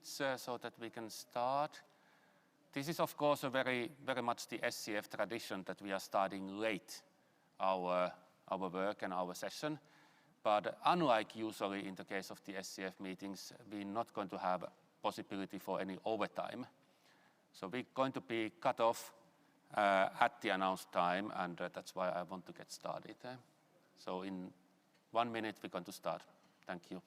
seats so that we can start. This is, of course, very much the SCF tradition that we are starting late our work and our session. But unlike usually in the case of the SCF meetings, we're not going to have a possibility for any overtime. So we're going to be cut off at the announced time, and that's why I want to get started. So in 1 minute, we're going to start. Thank you.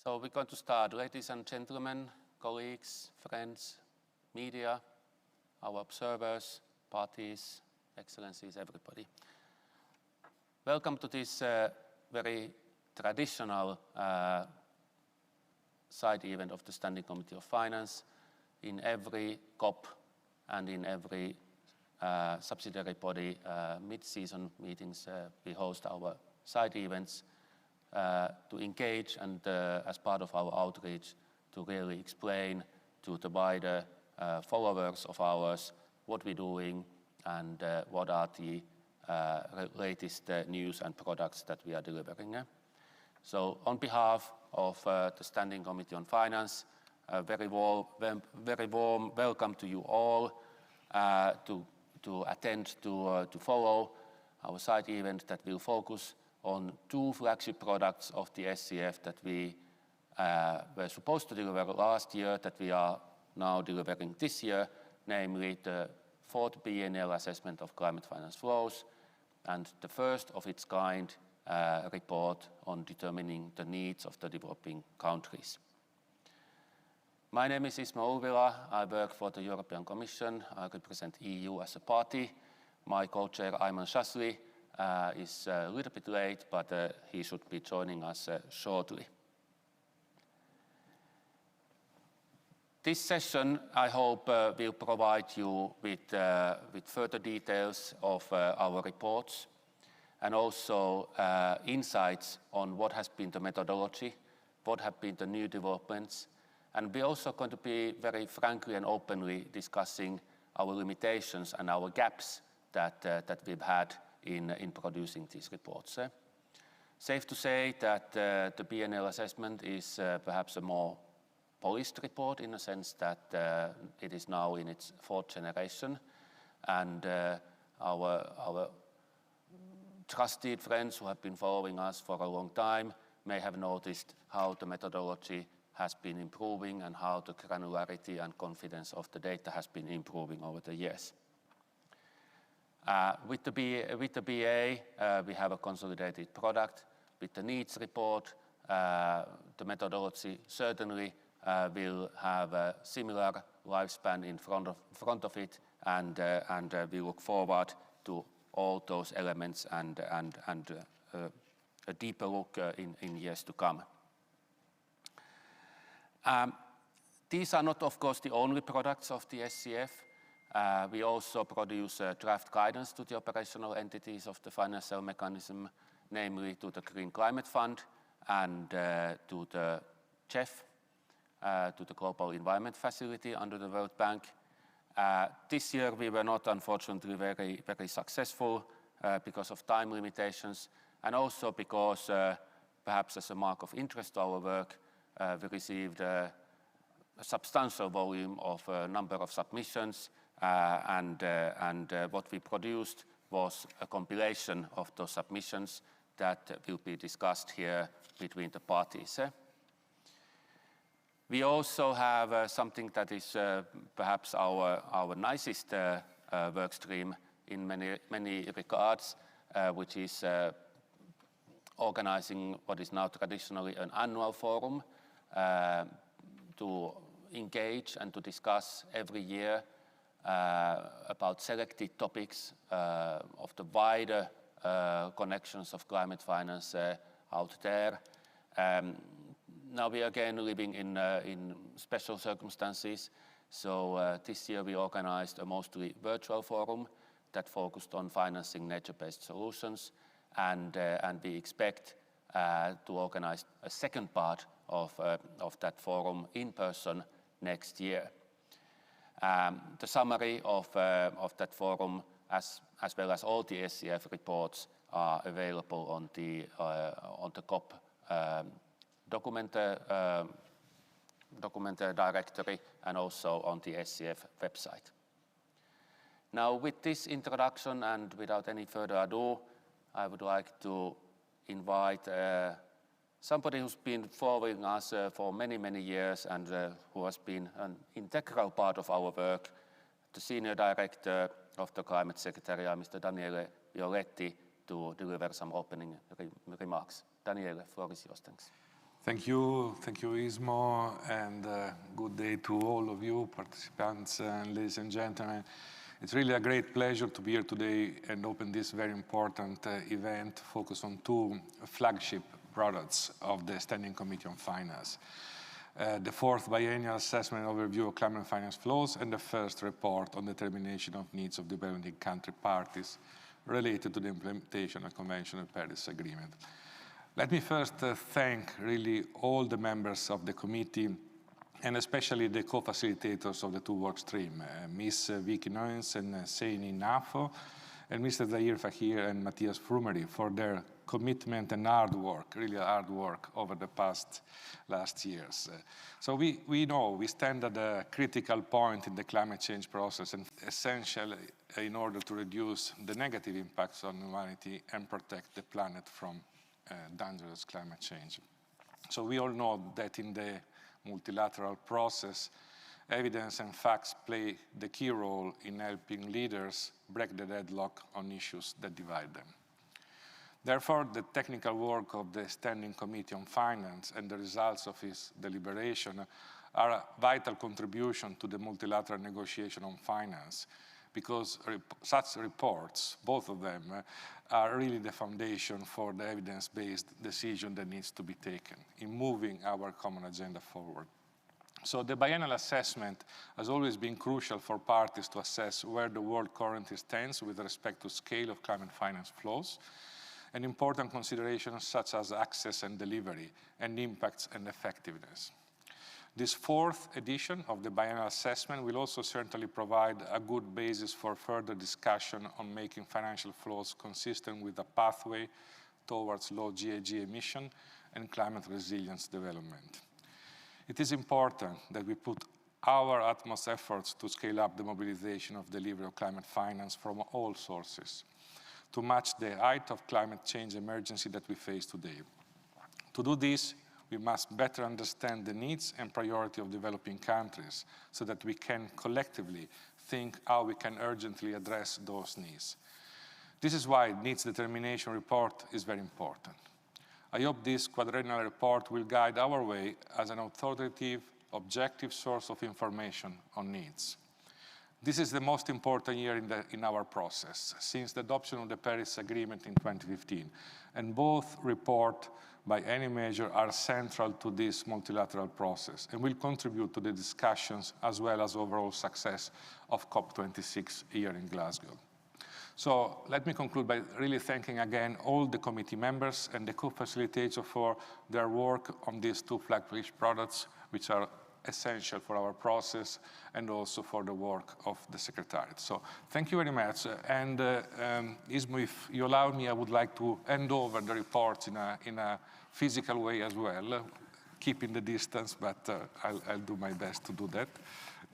So we're going to start. Ladies and gentlemen, colleagues, friends, media, our observers, parties, excellencies, everybody. Welcome to this very traditional side event of the Standing Committee of Finance. In every COP and in every subsidiary body mid-season meetings, we host our side events to engage and as part of our outreach to really explain to the wider followers of ours what we're doing and what are the latest news and products that we are delivering. So on behalf of the Standing Committee on Finance, a very warm welcome to you all to attend, to follow our side event that will focus on 2 flagship products of the SCF that we were supposed to deliver last year, that we are now delivering this year, namely the 4th Biennial Assessment of Climate Finance Flows and the first of its kind report on determining the needs of the developing countries. My name is Ismo Ulvila. I work for the European Commission. I represent EU as a party. My co-chair, Ayman Shazli, is a little bit late, but he should be joining us shortly. This session, I hope, will provide you with further details of our reports and also insights on what has been the methodology, what have been the new developments, and we're also going to be very frankly and openly discussing our limitations and our gaps that we've had in producing these reports. Safe to say that the Biennial assessment is perhaps a more polished report in the sense that it is now in its 4th generation, and our trusted friends who have been following us for a long time may have noticed how the methodology has been improving and how the granularity and confidence of the data has been improving over the years. With the BA, we have a consolidated product. With the needs report, the methodology certainly will have a similar lifespan in front of it, and we look forward to all those elements and a deeper look in years to come. These are not, of course, the only products of the SCF. We also produce draft guidance to the operational entities of the financial mechanism, namely to the Green Climate Fund and to the CEF, to the Global Environment Facility under the World Bank. This year we were not, unfortunately, very successful because of time limitations, and also because, perhaps as a mark of interest to our work, we received a substantial volume of a number of submissions, and what we produced was a compilation of those submissions that will be discussed here between the parties. We also have something that is perhaps our nicest work stream in many regards, which is organizing what is now traditionally an annual forum to engage and to discuss every year about selected topics of the wider connections of climate finance out there. Now we are again living in special circumstances. So this year we organized a mostly virtual forum that focused on financing nature-based solutions, and we expect to organize a second part of that forum in person next year. The summary of that forum, as well as all the SCF reports, are available on the COP document directory and also on the SCF website. Now, with this introduction and without any further ado, I would like to invite somebody who's been following us for many, many years and who has been an integral part of our work, the Senior Director of the Climate Secretariat, Mr. Daniele Violetti, to deliver some opening remarks. Daniele, floor is yours. Thanks. Thank you, Ismo, and good day to all of you, participants, ladies and gentlemen. It's really a great pleasure to be here today and open this very important event focused on two flagship products of the Standing Committee on Finance. The fourth biennial assessment and overview of climate finance flows and the first report on determination of needs of developing country parties related to the implementation of the Convention of Paris Agreement. Let me first thank really all the members of the committee and especially the co-facilitators of the two work streams, Ms. Vicky Noyens and Seini Nafo, and Mr. Zahir Fahir and Matthias Frumery for their commitment and hard work, really hard work over the last years. So we know we stand at a critical point in the climate change process and essential in order to reduce the negative impacts on humanity and protect the planet from dangerous climate change. So we all know that in the multilateral process, evidence and facts play the key role in helping leaders break the deadlock on issues that divide them. Therefore, the technical work of the Standing Committee on Finance and the results of its deliberation are a vital contribution to the multilateral negotiation on finance, because such reports, both of them, are really the foundation for the evidence-based decision that needs to be taken in moving our common agenda forward. So the biennial assessment has always been crucial for parties to assess where the world currently stands with respect to scale of climate finance flows, and important considerations such as access and delivery, and impacts and effectiveness. This fourth edition of the biennial assessment will also certainly provide a good basis for further discussion on making financial flows consistent with a pathway towards low GHG emission and climate resilience development. It is important that we put our utmost efforts to scale up the mobilization of delivery of climate finance from all sources to match the height of climate change emergency that we face today. To do this, we must better understand the needs and priority of developing countries so that we can collectively think how we can urgently address those needs. This is why needs determination report is very important. I hope this quadrennial report will guide our way as an authoritative, objective source of information on needs. This is the most important year in our process since the adoption of the Paris Agreement in 2015, and both reports by any measure are central to this multilateral process and will contribute to the discussions as well as overall success of COP26 here in Glasgow. So let me conclude by really thanking again all the committee members and the co-facilitators for their work on these two flagship products, which are essential for our process and also for the work of the Secretariat. So thank you very much. And Ismo, if you allow me, I would like to hand over the reports in a physical way as well, keeping the distance, but I'll do my best to do that.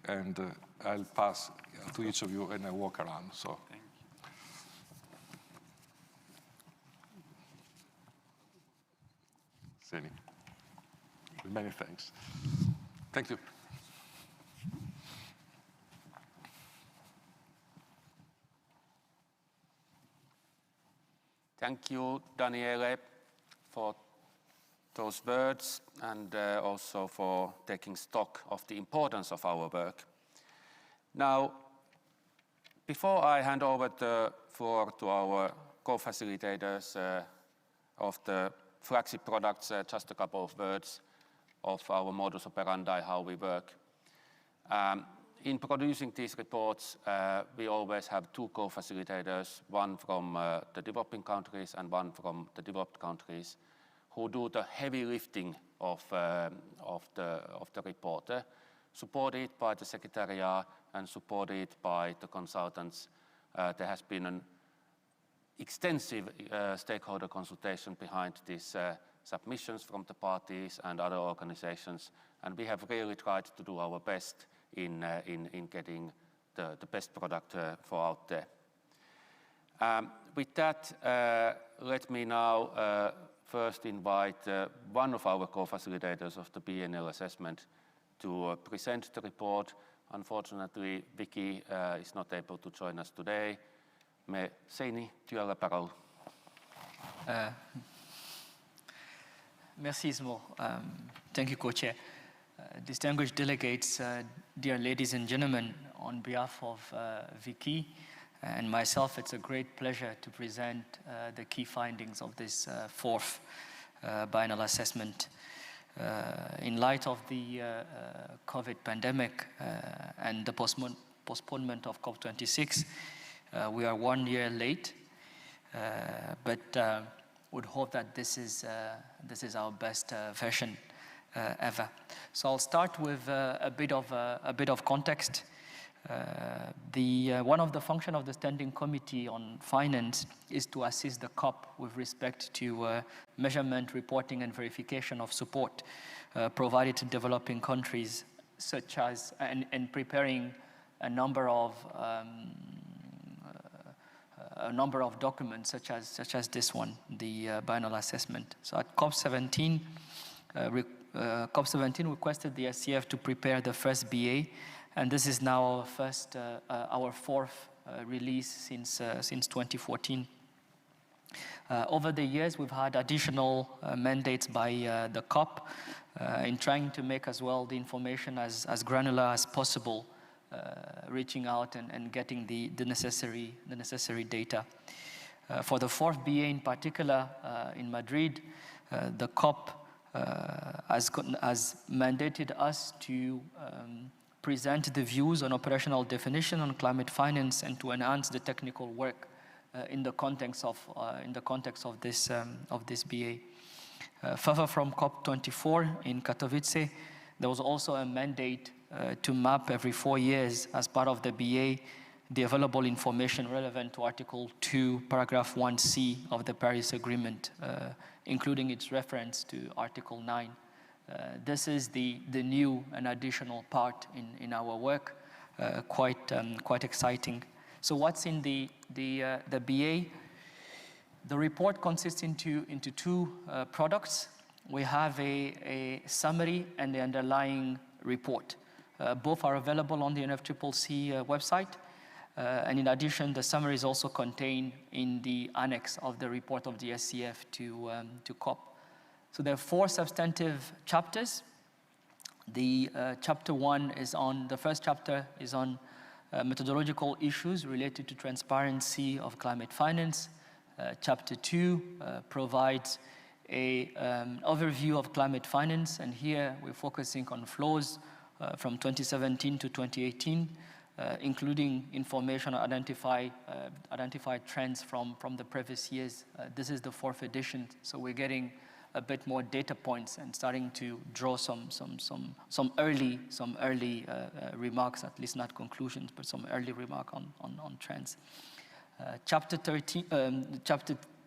And I'll pass to each of you and I'll walk around. So. Thank you. Many thanks. Thank you. Thank you, Daniele. for those words and also for taking stock of the importance of our work. Now, before I hand over the floor to our co-facilitators of the flagship products, just a couple of words of our modus operandi, how we work. In producing these reports, we always have two co-facilitators, one from the developing countries and one from the developed countries, who do the heavy lifting of the report, supported by the Secretariat and supported by the consultants. There has been an extensive stakeholder consultation behind these submissions from the parties and other organizations, and we have really tried to do our best in getting the best product for out there. With that, let me now first invite one of our co-facilitators of the biennial assessment to present the report. Unfortunately, Vicky is not able to join us today. Mais Seini, tu as la parole. Merci Ismo. Thank you, Co-Chair. Distinguished delegates, dear ladies and gentlemen, on behalf of Vicky and myself, it's a great pleasure to present the key findings of this fourth biennial assessment. In light of the COVID pandemic and the postponement of COP26, we are 1 year late, but would hope that this is our best version ever. So I'll start with a bit of context. One of the functions of the Standing Committee on Finance is to assist the COP with respect to measurement, reporting, and verification of support provided to developing countries, such as and preparing a number of documents, such as this one, the biennial assessment. So at COP17, COP17 requested the SCF to prepare the first BA, and this is now our fourth release since 2014. Over the years, we've had additional mandates by the COP in trying to make as well the information as granular as possible, reaching out and getting the necessary data. For the fourth BA in particular, in Madrid, the COP has mandated us to present the views on operational definition on climate finance and to enhance the technical work in the context of this BA. Further from COP24 in Katowice, there was also a mandate to map every 4 years as part of the BA the available information relevant to Article 2, Paragraph 1C of the Paris Agreement, including its reference to Article 9. This is the new and additional part in our work, quite exciting. So what's in the BA? The report consists into two products. We have a summary and the underlying report. Both are available on the UNFCCC website. And in addition, the summary is also contained in the annex of the report of the SCF to COP. So there are 4 substantive chapters. The first chapter is on methodological issues related to transparency of climate finance. Chapter 2 provides an overview of climate finance, and here we're focusing on flows from 2017 to 2018, including information on identified trends from the previous years. This is the 4th edition, so we're getting a bit more data points and starting to draw some early remarks, at least not conclusions, but some early remark on trends. Chapter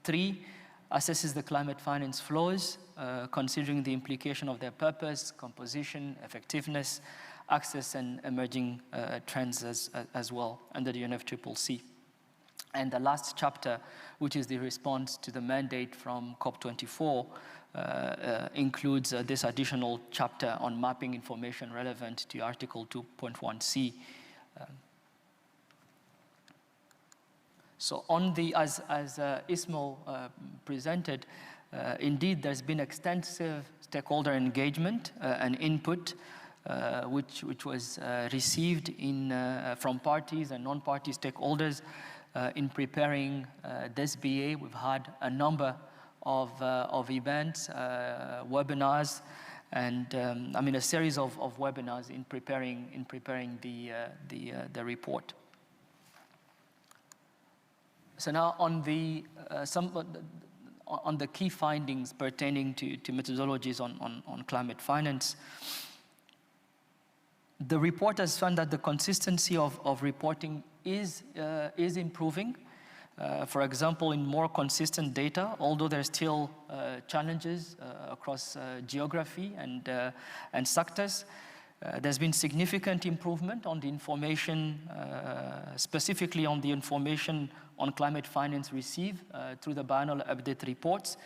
3 assesses the climate finance flows, considering the implication of their purpose, composition, effectiveness, access, and emerging trends as well under the UNFCCC. And the last chapter, which is the response to the mandate from COP24, includes this additional chapter on mapping information relevant to Article 2.1c. So on as Ismo presented, Indeed, there's been extensive stakeholder engagement and input, which was received from parties and non-party stakeholders in preparing this BA. We've had a number of events, webinars, and a series of webinars in preparing the report. So now on the key findings pertaining to methodologies on climate finance, the report has found that the consistency of reporting is improving. For example, in more consistent data, although there are still challenges across geography and sectors, there's been significant improvement on the information, specifically on the information on climate finance received through the biennial update reports.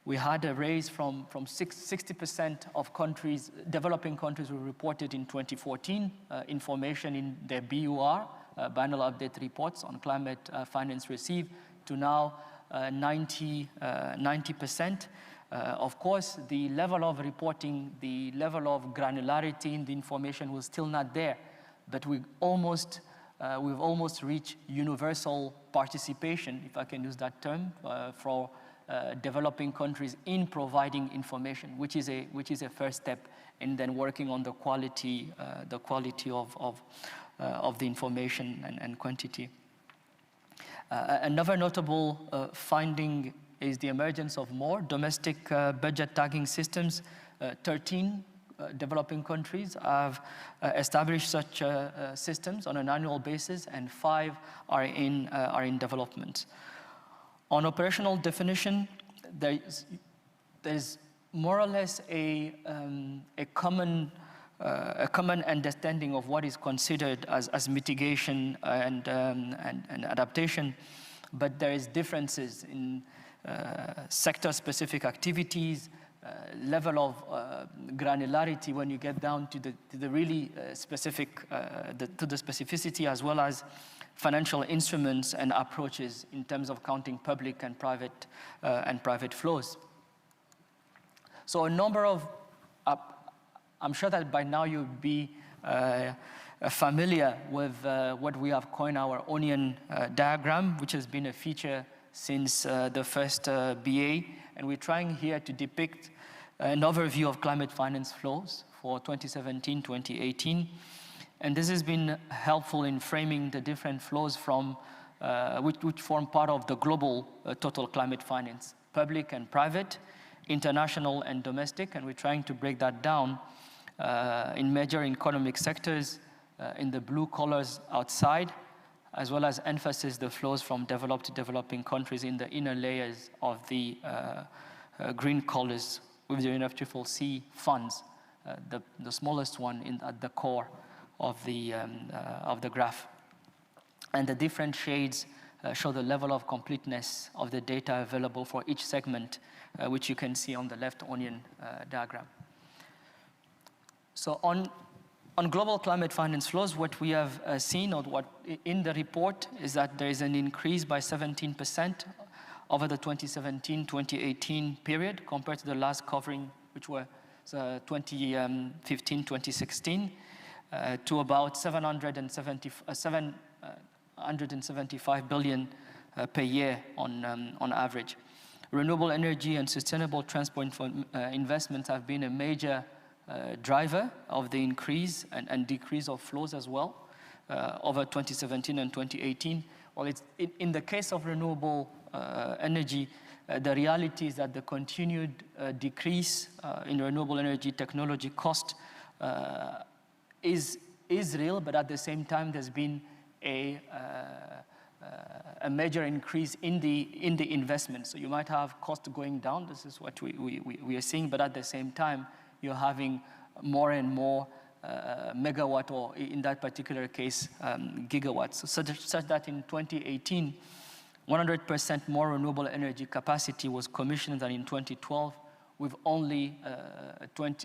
We had a raise from 60% of countries, developing countries who reported in 2014 information in their BUR, biennial update reports on climate finance received, to now 90%. Of course, the level of reporting, the level of granularity in the information was still not there, but we've almost reached universal participation, if I can use that term, for developing countries in providing information, which is a first step in then working on the quality of the information and quantity. Another notable finding is the emergence of more domestic budget tagging systems. 13 developing countries have established such systems on an annual basis, and 5 are in development. On operational definition, there's more or less a common understanding of what is considered as mitigation and adaptation, but there is differences in sector-specific activities, level of granularity when you get down to the really specific, to the specificity, as well as financial instruments and approaches in terms of counting public and private flows. So a number of, I'm sure that by now you'll be familiar with what we have coined our onion diagram, which has been a feature since the first BA, and we're trying here to depict an overview of climate finance flows for 2017-2018. And this has been helpful in framing the different flows from which form part of the global total climate finance, public and private, international and domestic, and we're trying to break that down in major economic sectors in the blue colors outside, as well as emphasis the flows from developed to developing countries in the inner layers of the green colors with the UNFCCC funds, the smallest one at the core of the graph. And the different shades show the level of completeness of the data available for each segment, which you can see on the left onion diagram. So on global climate finance flows, what we have seen, or what in the report, is that there is an increase by 17% over the 2017-2018 period compared to the last covering, which were 2015-2016, to about 775 billion per year on average. Renewable energy and sustainable transport investments have been a major driver of the increase and decrease of flows as well over 2017 and 2018. Well, in the case of renewable energy, the reality is that the continued decrease in renewable energy technology cost is real, but at the same time, there's been a major increase in the investment. So you might have cost going down. This is what we are seeing, but at the same time, you're having more and more megawatt, or in that particular case, gigawatts. So such that in 2018, 100% more renewable energy capacity was commissioned than in 2012, with only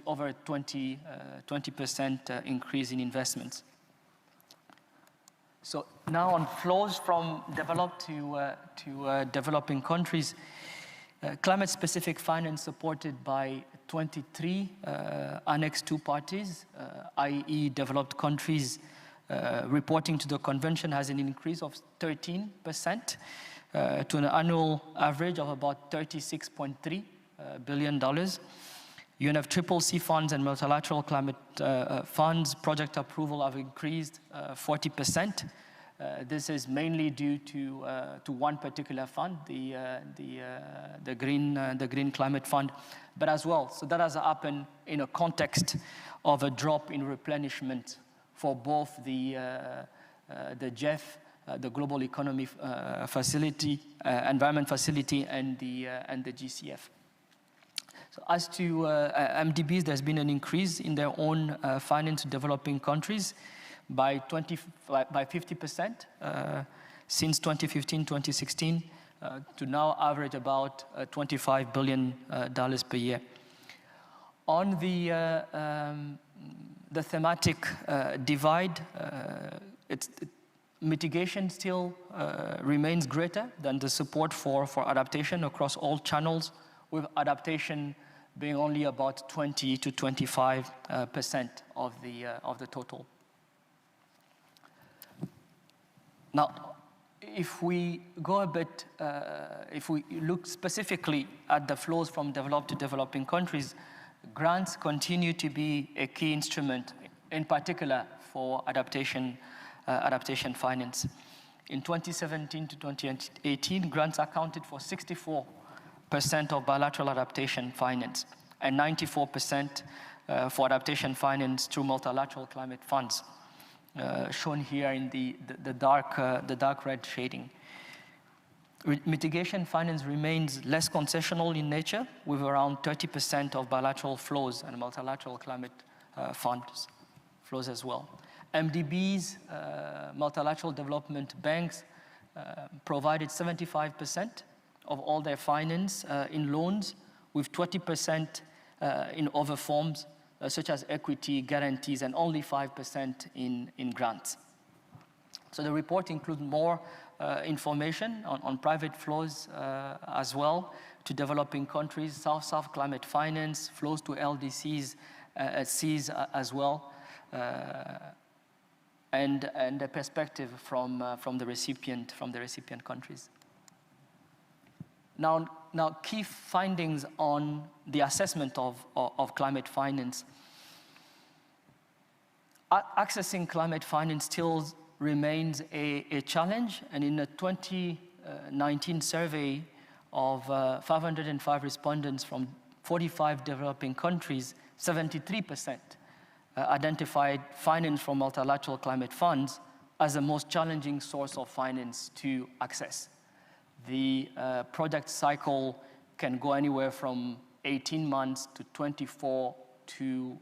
over 20% increase in investments. So now on flows from developed to developing countries, Climate-specific finance supported by 23 Annex II parties, i.e. developed countries, reporting to the convention has an increase of 13% to an annual average of about $36.3 billion. UNFCCC funds and multilateral climate funds project approval have increased 40%. This is mainly due to one particular fund, the Green Climate Fund, but as well. So that has happened in a context of a drop in replenishment for both the GEF, the Global Economy Facility, Environment Facility, and the GCF. So as to MDBs, there's been an increase in their own finance to developing countries by 50% since 2015-2016 to now average about $25 billion per year. On the thematic divide, mitigation still remains greater than the support for adaptation across all channels, with adaptation being only about 20 to 25% of the total. Now, if we go a bit, if we look specifically at the flows from developed to developing countries, grants continue to be a key instrument, in particular for adaptation finance. In 2017 to 2018, grants accounted for 64% of bilateral adaptation finance and 94% for adaptation finance through multilateral climate funds, shown here in the dark red shading. Mitigation finance remains less concessional in nature, with around 30% of bilateral flows and multilateral climate funds flows as well. MDBs, multilateral development banks, provided 75% of all their finance in loans, with 20% in other forms, such as equity, guarantees, and only 5% in grants. So the report includes more information on private flows as well to developing countries, South-South climate finance, flows to LDCs, Cs as well, and a perspective from the recipient countries. Now, key findings on the assessment of climate finance. Accessing climate finance still remains a challenge, and in a 2019 survey of 505 respondents from 45 developing countries, 73% identified finance from multilateral climate funds as the most challenging source of finance to access. The project cycle can go anywhere from 18 months to 24 to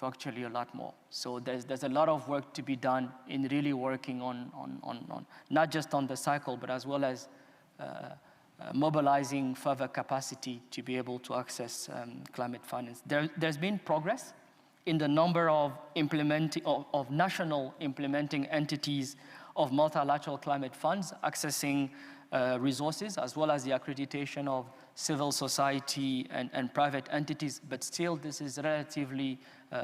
actually a lot more. So there's a lot of work to be done in really working on not just on the cycle, but as well as mobilizing further capacity to be able to access climate finance. There's been progress in the number of national implementing entities of multilateral climate funds accessing resources, as well as the accreditation of civil society and private entities, but still this is relatively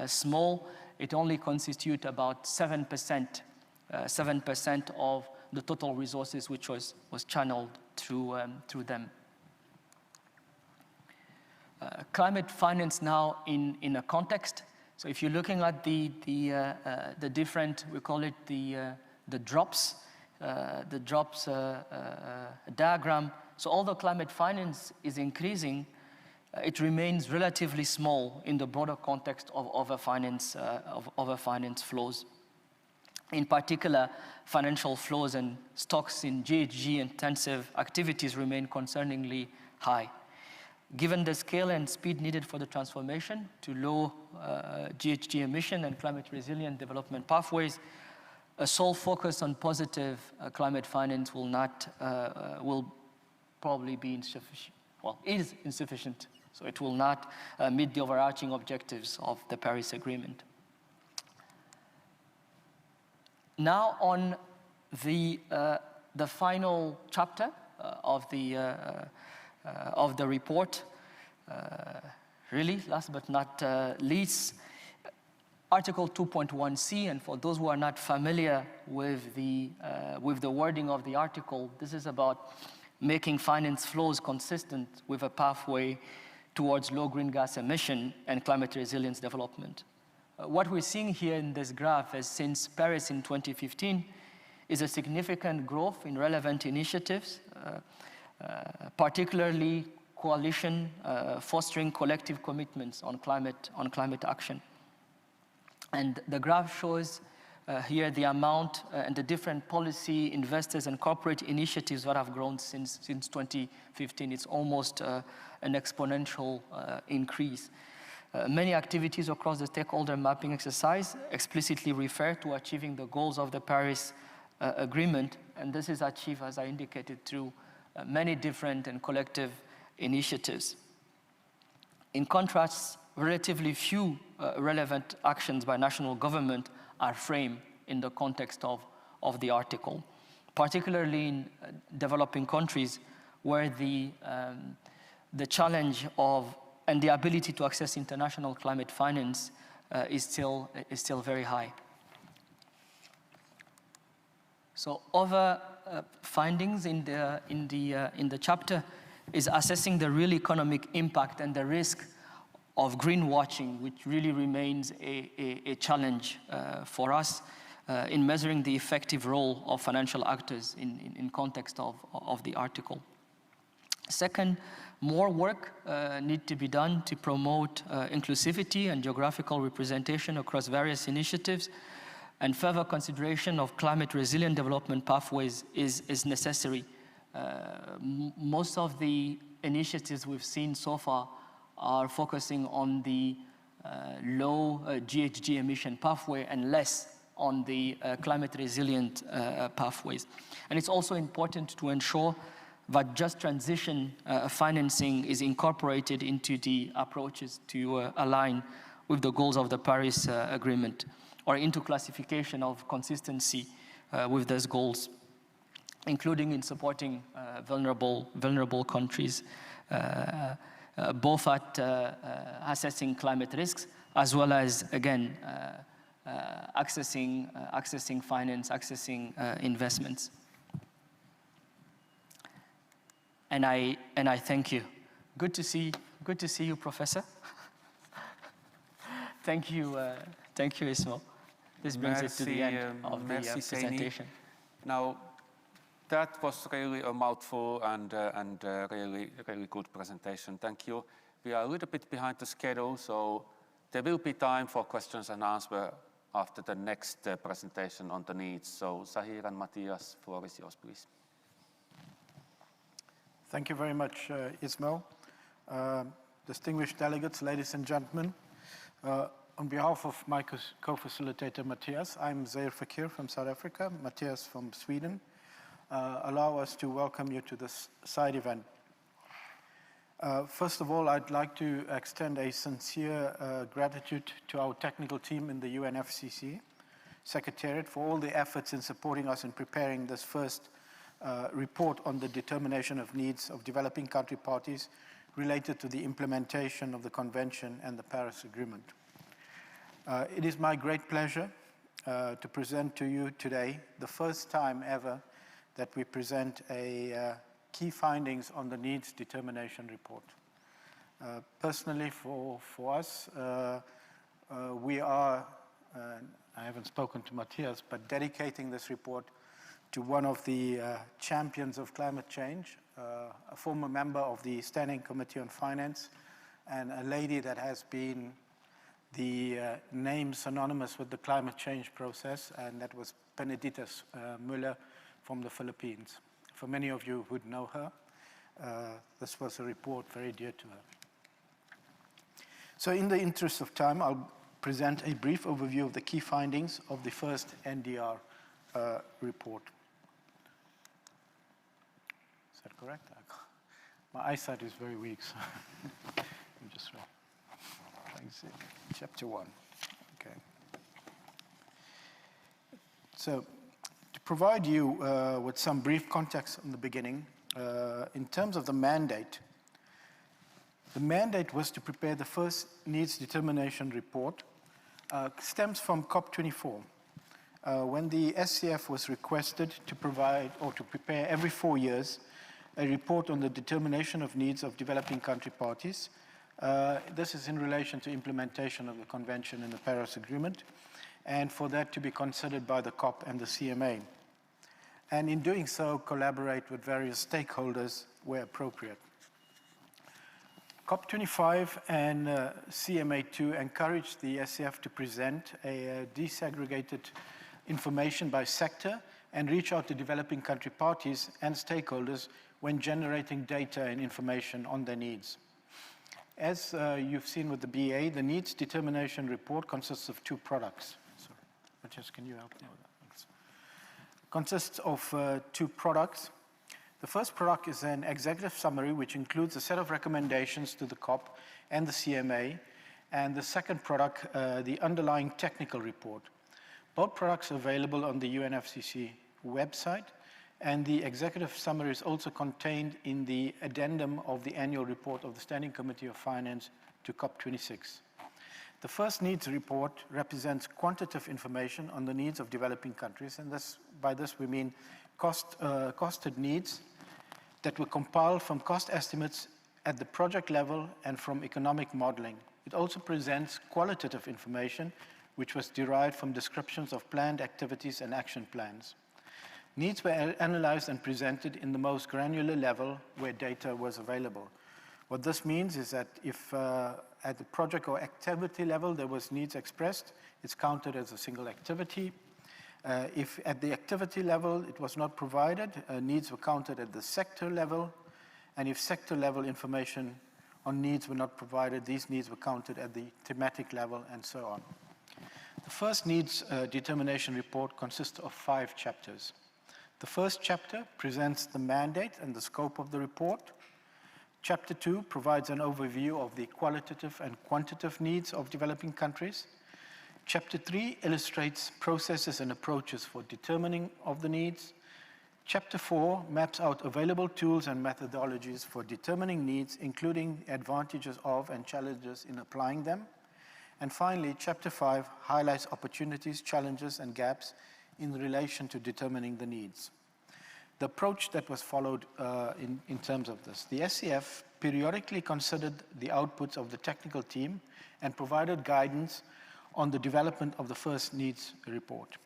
small. It only constitutes about 7% of the total resources which was channeled through them. Climate finance now in a context. So if you're looking at the different, we call it the drops diagram. So although climate finance is increasing, it remains relatively small in the broader context of other finance flows. In particular, financial flows and stocks in GHG intensive activities remain concerningly high. Given the scale and speed needed for the transformation to low GHG emission and climate resilient development pathways, a sole focus on positive climate finance will probably be insufficient. Well, it is insufficient, so it will not meet the overarching objectives of the Paris Agreement. Now on the final chapter of the report. Really, last but not least, Article 2.1c, and for those who are not familiar with the wording of the article, this is about making finance flows consistent with a pathway towards low green gas emission and climate resilience development. What we're seeing here in this graph is since Paris in 2015 is a significant growth in relevant initiatives, particularly coalition fostering collective commitments on climate action. And the graph shows here the amount and the different policy, investors, and corporate initiatives that have grown since 2015. It's almost an exponential increase. Many activities across the stakeholder mapping exercise explicitly refer to achieving the goals of the Paris Agreement, and this is achieved, as I indicated, through many different and collective initiatives. In contrast, relatively few relevant actions by national government are framed in the context of the article, particularly in developing countries where the challenge of and the ability to access international climate finance is still very high. So other findings in the chapter is assessing the real economic impact and the risk of greenwashing, which really remains a challenge for us in measuring the effective role of financial actors in context of the article. Second, more work needs to be done to promote inclusivity and geographical representation across various initiatives, and further consideration of climate resilient development pathways is necessary. Most of the initiatives we've seen so far are focusing on the low GHG emission pathway and less on the climate resilient pathways. And it's also important to ensure that just transition financing is incorporated into the approaches to align with the goals of the Paris Agreement, or into classification of consistency with those goals, including in supporting vulnerable countries, both at assessing climate risks, as well as, again, accessing finance, accessing investments. And I thank you. Good to see you, Professor. Thank you, Ismail. This brings it to the end of the presentation. Now, that was really a mouthful and really good presentation. Thank you. We are a little bit behind the schedule, so there will be time for questions and answers after the next presentation on the needs. So Zahir and Matthias, floor is yours, please. Thank you very much, Ismail. Distinguished delegates, ladies and gentlemen, on behalf of my co-facilitator, Matthias, I'm Zahir Fakir from South Africa, Matthias from Sweden. Allow us to welcome you to this side event. First of all, I'd like to extend a sincere gratitude to our technical team in the UNFCCC Secretariat for all the efforts in supporting us in preparing this first report on the determination of needs of developing country parties related to the implementation of the Convention and the Paris Agreement. It is my great pleasure to present to you today the first time ever that we present a key findings on the needs determination report. Personally, for us, we are, I haven't spoken to Matthias, but dedicating this report to one of the champions of climate change, a former member of the Standing Committee on Finance, and a lady that has been the name synonymous with the climate change process, and that was Benedita Müller from the Philippines. For many of you who know her, this was a report very dear to her. So in the interest of time, I'll present a brief overview of the key findings of the first NDR report. Is that correct? My eyesight is very weak, so I'm just wrong. Chapter 1. Okay. So, to provide you with some brief context in the beginning, In terms of the mandate was to prepare the first needs determination report, stems from COP24. When the SCF was requested to provide or to prepare every 4 years a report on the determination of needs of developing country parties. This is in relation to implementation of the Convention and the Paris Agreement, and for that to be considered by the COP and the CMA. And in doing so, collaborate with various stakeholders where appropriate. COP25 and CMA2 encouraged the SCF to present a disaggregated information by sector and reach out to developing country parties and stakeholders when generating data and information on their needs. As you've seen with the BA, the needs determination report consists of 2 products. Sorry, Matthias, can you help me with that? Thanks. Consists of 2 products. The first product is an executive summary, which includes a set of recommendations to the COP and the CMA, and the second product, the underlying technical report. Both products are available on the UNFCCC website, and the executive summary is also contained in the addendum of the annual report of the Standing Committee of Finance to COP26. The first needs report represents quantitative information on the needs of developing countries, and by this we mean costed needs that were compiled from cost estimates at the project level and from economic modeling. It also presents qualitative information which was derived from descriptions of planned activities and action plans. Needs were analyzed and presented in the most granular level where data was available. What this means is that if at the project or activity level there was needs expressed, it's counted as a single activity. If at the activity level it was not provided, needs were counted at the sector level, and if sector level information on needs were not provided, these needs were counted at the thematic level, and so on. The first needs determination report consists of 5 chapters. The first chapter presents the mandate and the scope of the report. Chapter 2 provides an overview of the qualitative and quantitative needs of developing countries. Chapter 3 illustrates processes and approaches for determining of the needs. Chapter 4 maps out available tools and methodologies for determining needs, including advantages of and challenges in applying them. And finally, Chapter 5 highlights opportunities, challenges, and gaps in relation to determining the needs. The approach that was followed in terms of this. The SCF periodically considered the outputs of the technical team and provided guidance on the development of the first needs report.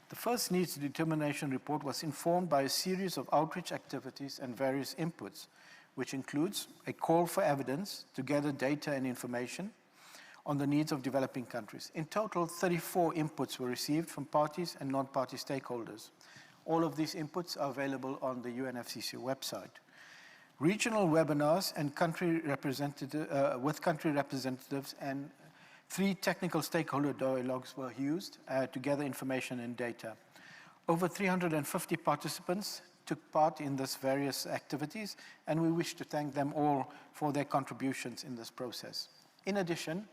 The first needs determination report was informed by a series of outreach activities and various inputs, which includes a call for evidence to gather data and information on the needs of developing countries. In total, 34 inputs were received from parties and non-party stakeholders. All of these inputs are available on the UNFCCC website. Regional webinars and with country representatives and 3 technical stakeholder dialogues were used to gather information and data. Over 350 participants took part in these various activities, and we wish to thank them all for their contributions in this process. In addition,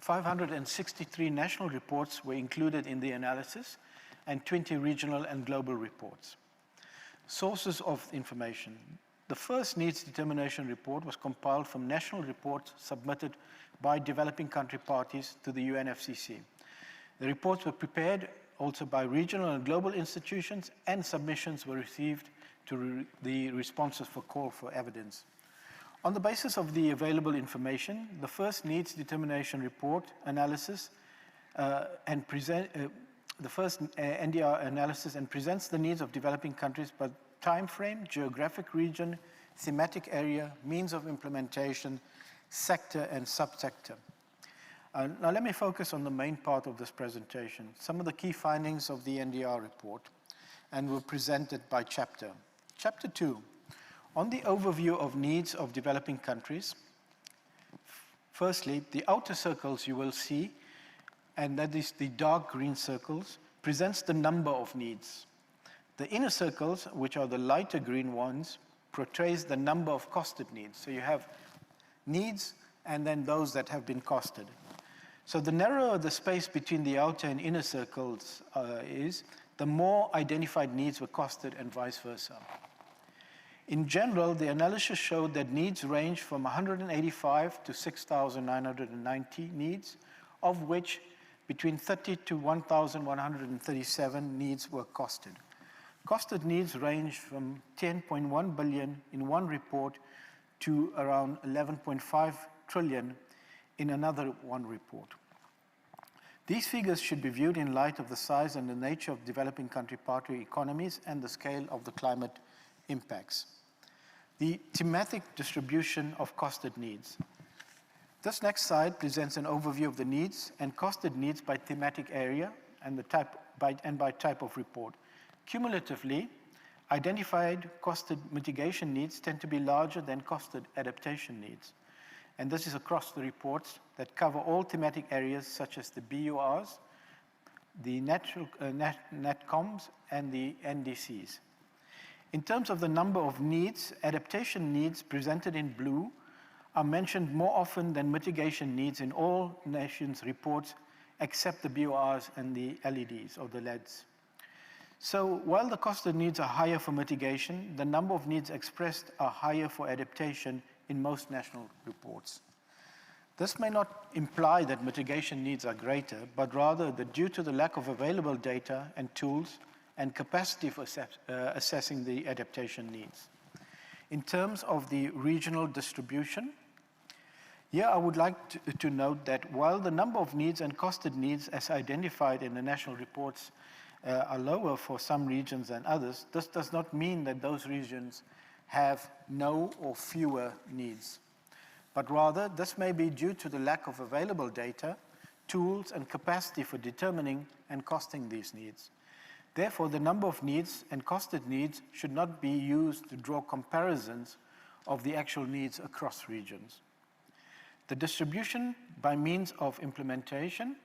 563 national reports were included in the analysis and 20 regional and global reports. Sources of information. The first needs determination report was compiled from national reports submitted by developing country parties to the UNFCCC. The reports were prepared also by regional and global institutions, and submissions were received to the responses for call for evidence. On the basis of the available information, the first needs determination report analysis the first NDR analysis and presents the needs of developing countries by time frame, geographic region, thematic area, means of implementation, sector and subsector. Now let me focus on the main part of this presentation, some of the key findings of the NDR report, and we'll present it by chapter. Chapter 2, on the overview of needs of developing countries. Firstly, the outer circles you will see, and that is the dark green circles, presents the number of needs. The inner circles, which are the lighter green ones, portrays the number of costed needs. So you have needs and then those that have been costed. So the narrower the space between the outer and inner circles is, the more identified needs were costed and vice versa. In general, the analysis showed that needs range from 185 to 6,990 needs, of which between 30 to 1,137 needs were costed. Costed needs range from 10.1 billion in one report to around 11.5 trillion in another one report. These figures should be viewed in light of the size and the nature of developing country partner economies and the scale of the climate impacts. The thematic distribution of costed needs. This next slide presents an overview of the needs and costed needs by thematic area and by type of report. Cumulatively, identified costed mitigation needs tend to be larger than costed adaptation needs. And this is across the reports that cover all thematic areas such as the BURs, the NatComs, and the NDCs. In terms of the number of needs, adaptation needs presented in blue are mentioned more often than mitigation needs in all nations' reports except the BURs and the LEDs or the LEDs. So while the costed needs are higher for mitigation, the number of needs expressed are higher for adaptation in most national reports. This may not imply that mitigation needs are greater, but rather that due to the lack of available data and tools and capacity for assessing the adaptation needs. In terms of the regional distribution, here I would like to note that while the number of needs and costed needs as identified in the national reports are lower for some regions than others, this does not mean that those regions have no or fewer needs. But rather, this may be due to the lack of available data, tools, and capacity for determining and costing these needs. Therefore, the number of needs and costed needs should not be used to draw comparisons of the actual needs across regions. The distribution by means of implementation,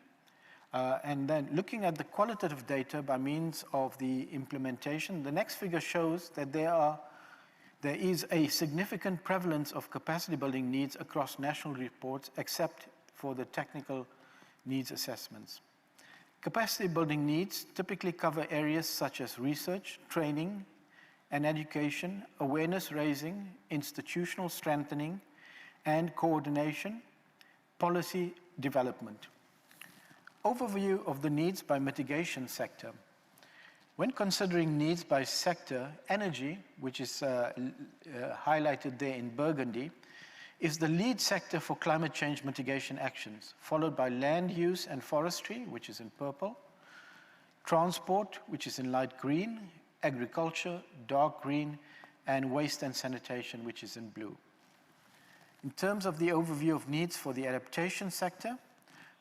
and then looking at the qualitative data by means of the implementation, the next figure shows that there is a significant prevalence of capacity building needs across national reports except for the technical needs assessments. Capacity building needs typically cover areas such as research, training and education, awareness raising, institutional strengthening and coordination, policy development. Overview of the needs by mitigation sector. When considering needs by sector, energy, which is highlighted there in burgundy, is the lead sector for climate change mitigation actions, followed by land use and forestry, which is in purple, transport, which is in light green, agriculture, dark green, and waste and sanitation, which is in blue. In terms of the overview of needs for the adaptation sector,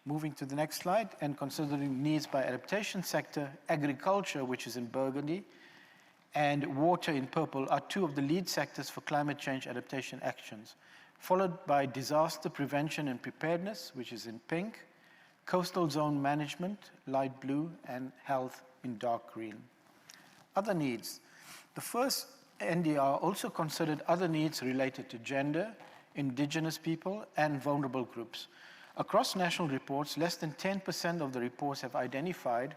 moving to the next slide, and considering needs by adaptation sector, agriculture, which is in burgundy, and water in purple are two of the lead sectors for climate change adaptation actions, followed by disaster prevention and preparedness, which is in pink, coastal zone management, light blue, and health in dark green. Other needs. The first NDR also considered other needs related to gender, indigenous people, and vulnerable groups. Across national reports, less than 10% of the reports have identified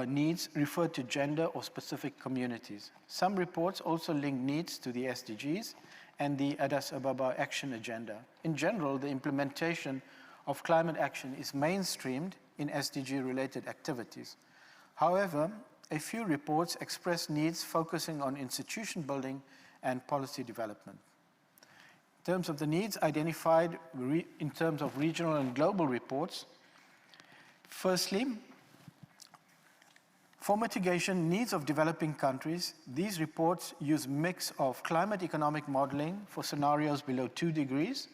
needs referred to gender or specific communities. Some reports also link needs to the SDGs and the Addis Ababa Action Agenda. In general, the implementation of climate action is mainstreamed in SDG-related activities. However, a few reports express needs focusing on institution building and policy development. In terms of the needs identified in terms of regional and global reports, firstly, for mitigation needs of developing countries, these reports use a mix of climate economic modeling for scenarios below 2 degrees,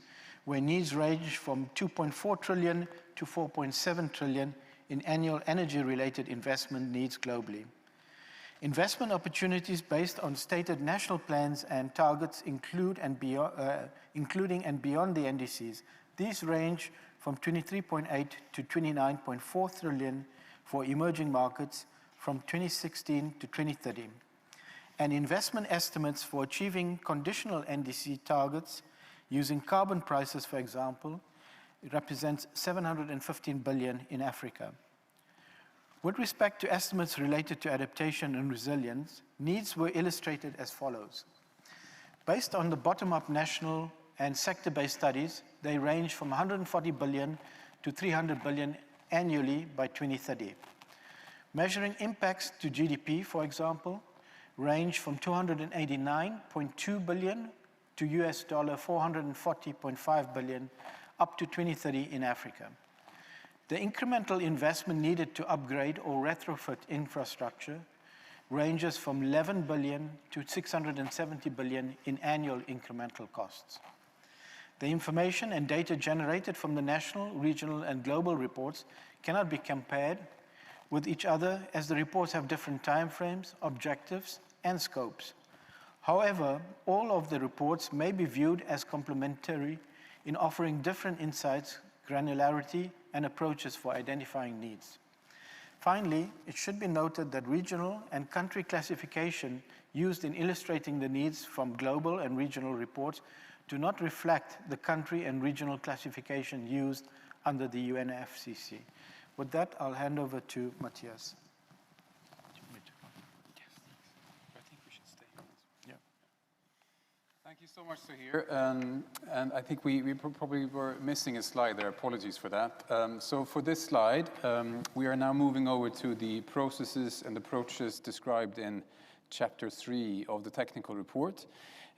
where needs range from 2.4 trillion to 4.7 trillion in annual energy-related investment needs globally. Investment opportunities based on stated national plans and targets including and beyond the NDCs. These range from 23.8 to 29.4 trillion for emerging markets from 2016 to 2030. And investment estimates for achieving conditional NDC targets using carbon prices, for example, it represents 715 billion in Africa. With respect to estimates related to adaptation and resilience, needs were illustrated as follows. Based on the bottom-up national and sector-based studies, they range from 140 billion to 300 billion annually by 2030. Measuring impacts to GDP, for example, range from 289.2 billion to US $440.5 billion up to 2030 in Africa. The incremental investment needed to upgrade or retrofit infrastructure ranges from 11 billion to 670 billion in annual incremental costs. The information and data generated from the national, regional, and global reports cannot be compared with each other, as the reports have different timeframes, objectives, and scopes. However, all of the reports may be viewed as complementary in offering different insights, granularity, and approaches for identifying needs. Finally, it should be noted that regional and country classification used in illustrating the needs from global and regional reports do not reflect the country and regional classification used under the UNFCCC. With that, I'll hand over to Matthias. Thank you so much, Sahir. And I think we probably were missing a slide there. Apologies for that. So for this slide, we are now moving over to the processes and approaches described in Chapter 3 of the technical report.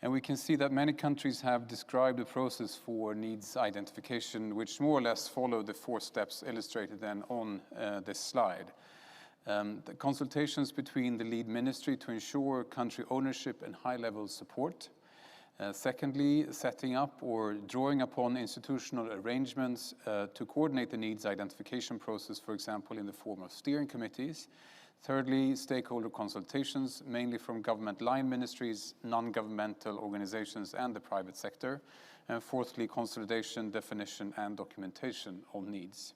And we can see that many countries have described a process for needs identification, which more or less follow the 4 steps illustrated then on this slide. The consultations between the lead ministry to ensure country ownership and high-level support. Secondly, setting up or drawing upon institutional arrangements to coordinate the needs identification process, for example, in the form of steering committees. Thirdly, stakeholder consultations, mainly from government line ministries, non-governmental organizations, and the private sector. And fourthly, consolidation, definition, and documentation of needs.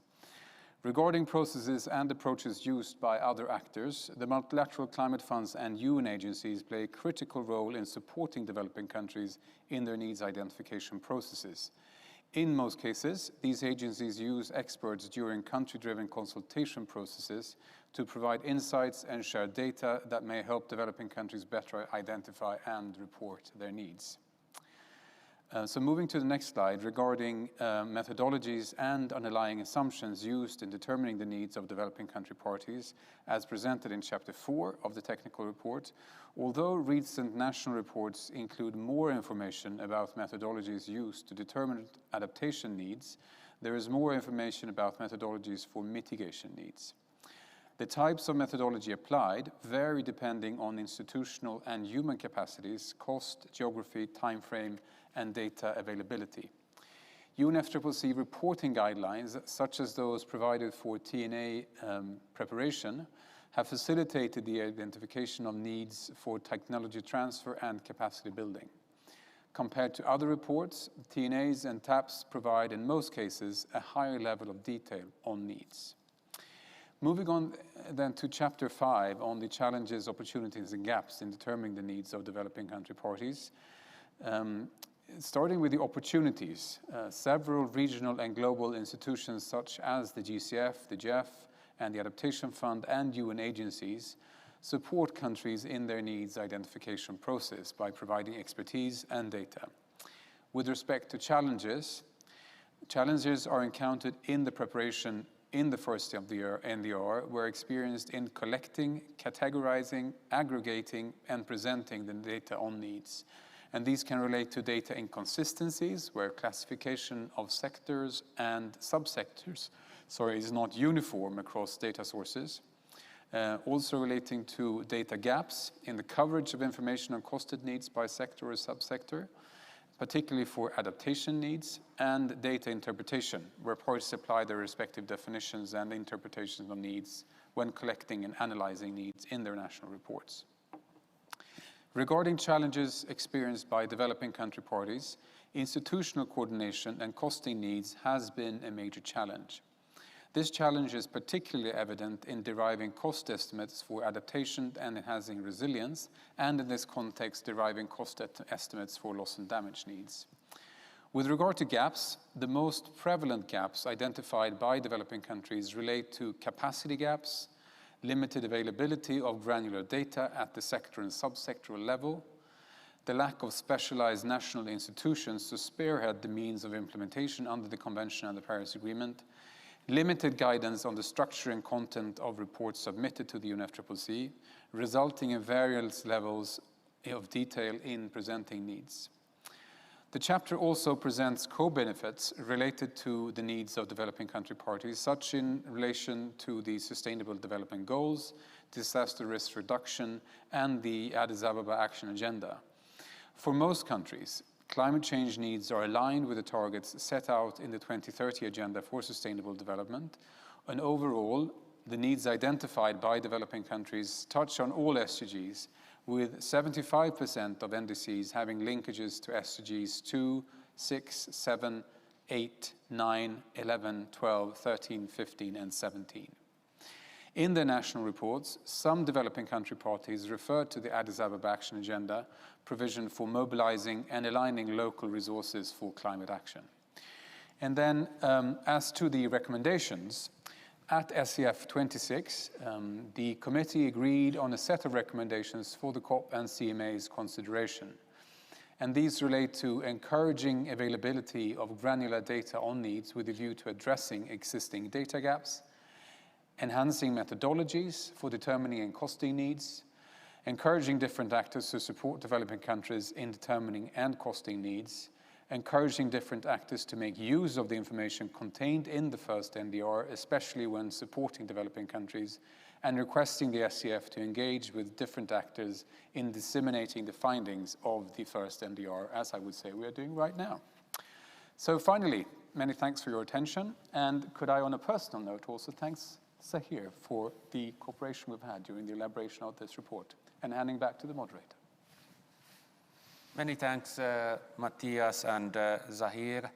Regarding processes and approaches used by other actors, the multilateral climate funds and UN agencies play a critical role in supporting developing countries in their needs identification processes. In most cases, these agencies use experts during country-driven consultation processes to provide insights and share data that may help developing countries better identify and report their needs. So moving to the next slide, regarding methodologies and underlying assumptions used in determining the needs of developing country parties, as presented in Chapter 4 of the technical report. Although recent national reports include more information about methodologies used to determine adaptation needs, there is more information about methodologies for mitigation needs. The types of methodology applied vary depending on institutional and human capacities, cost, geography, time frame, and data availability. UNFCCC reporting guidelines, such as those provided for TNA preparation, have facilitated the identification of needs for technology transfer and capacity building. Compared to other reports, TNAs and TAPs provide, in most cases, a higher level of detail on needs. Moving on then to Chapter 5 on the challenges, opportunities, and gaps in determining the needs of developing country parties. Starting with the opportunities, several regional and global institutions such as the GCF, the GEF, and the Adaptation Fund and UN agencies support countries in their needs identification process by providing expertise and data. With respect to challenges, challenges are encountered in the preparation in the first step of the NDR were experienced in collecting, categorizing, aggregating, and presenting the data on needs. And these can relate to data inconsistencies, where classification of sectors and subsectors is not uniform across data sources. Also relating to data gaps in the coverage of information on costed needs by sector or subsector, particularly for adaptation needs, and data interpretation, where parties apply their respective definitions and interpretations of needs when collecting and analyzing needs in their national reports. Regarding challenges experienced by developing country parties, institutional coordination and costing needs has been a major challenge. This challenge is particularly evident in deriving cost estimates for adaptation and enhancing resilience, and in this context, deriving cost estimates for loss and damage needs. With regard to gaps, the most prevalent gaps identified by developing countries relate to capacity gaps, limited availability of granular data at the sector and subsectoral level, the lack of specialized national institutions to spearhead the means of implementation under the Convention and the Paris Agreement, limited guidance on the structure and content of reports submitted to the UNFCCC, resulting in various levels of detail in presenting needs. The chapter also presents co-benefits related to the needs of developing country parties, such in relation to the Sustainable Development Goals, disaster risk reduction, and the Addis Ababa Action Agenda. For most countries, climate change needs are aligned with the targets set out in the 2030 Agenda for Sustainable Development, and overall, the needs identified by developing countries touch on all SDGs, with 75% of NDCs having linkages to SDGs 2, 6, 7, 8, 9, 11, 12, 13, 15, and 17. In their national reports, some developing country parties refer to the Addis Ababa Action Agenda provision for mobilizing and aligning local resources for climate action. And then, as to the recommendations, at SCF 26, the committee agreed on a set of recommendations for the COP and CMA's consideration. And these relate to encouraging availability of granular data on needs with a view to addressing existing data gaps, enhancing methodologies for determining and costing needs, encouraging different actors to support developing countries in determining and costing needs, encouraging different actors to make use of the information contained in the first NDR, especially when supporting developing countries, and requesting the SCF to engage with different actors in disseminating the findings of the first NDR, as I would say we are doing right now. So finally, many thanks for your attention, and could I, on a personal note, also thanks Zahir for the cooperation we've had during the elaboration of this report, and handing back to the moderator. Many thanks, Matthias and Zahir.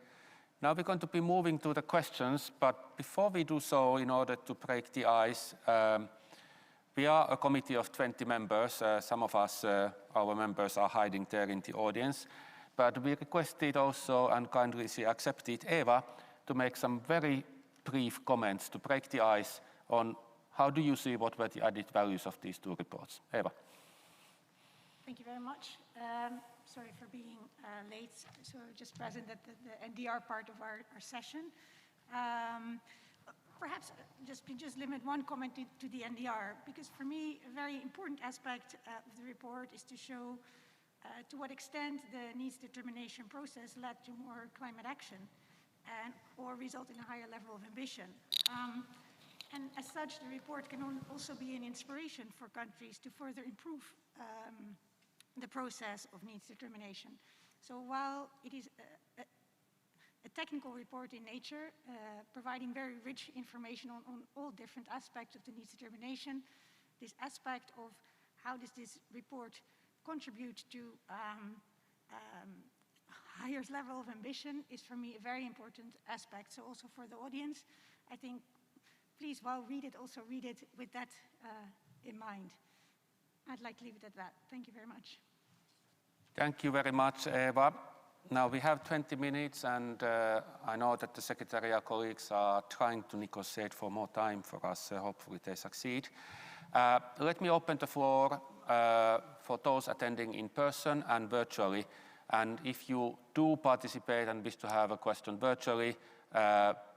Now we're going to be moving to the questions, but before we do so, in order to break the ice, we are a committee of 20 members. Some of us, our members, are hiding there in the audience, but we requested also and kindly accepted Eva to make some very brief comments to break the ice on how do you see what were the added values of these two reports. Eva. Thank you very much. Sorry for being late, so just present at the NDR part of our session. Perhaps just limit one comment to the NDR, because for me, a very important aspect of the report is to show to what extent the needs determination process led to more climate action or result in a higher level of ambition. And as such, the report can also be an inspiration for countries to further improve the process of needs determination. So while it is a technical report in nature, providing very rich information on all different aspects of the needs determination, this aspect of how does this report contribute to higher level of ambition is for me a very important aspect. So also for the audience, I think, please, while read it, also read it with that in mind. I'd like to leave it at that. Thank you very much. Thank you very much, Eva. Now we have 20 minutes, and I know that the Secretariat colleagues are trying to negotiate for more time for us. Hopefully they succeed. Let me open the floor for those attending in person and virtually. And if you do participate and wish to have a question virtually,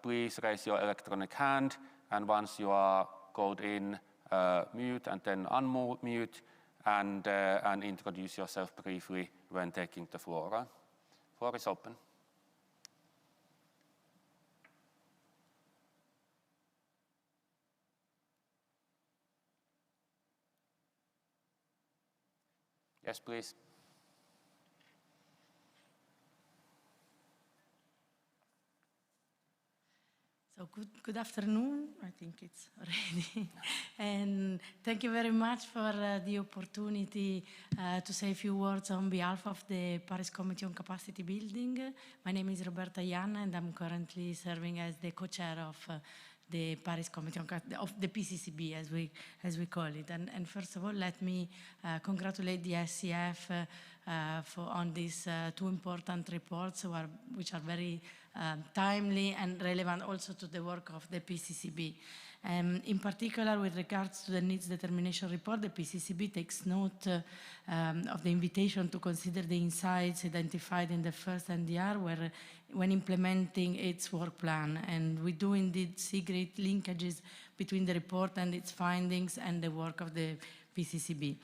please raise your electronic hand. And once you are called in, mute and then unmute and introduce yourself briefly when taking the floor. Floor is open. Yes, please. So good afternoon, I think it's already. And thank you very much for the opportunity to say a few words on behalf of the Paris Committee on Capacity Building. My name is Roberta Ianna, and I'm currently serving as the co-chair of the Paris Committee of the PCCB, as we call it. And first of all, let me congratulate the SCF on these two important reports which are very timely and relevant also to the work of the PCCB. In particular, with regards to the needs determination report, the PCCB takes note of the invitation to consider the insights identified in the first NDR when implementing its work plan. And we do indeed see great linkages between the report and its findings and the work of the PCCB.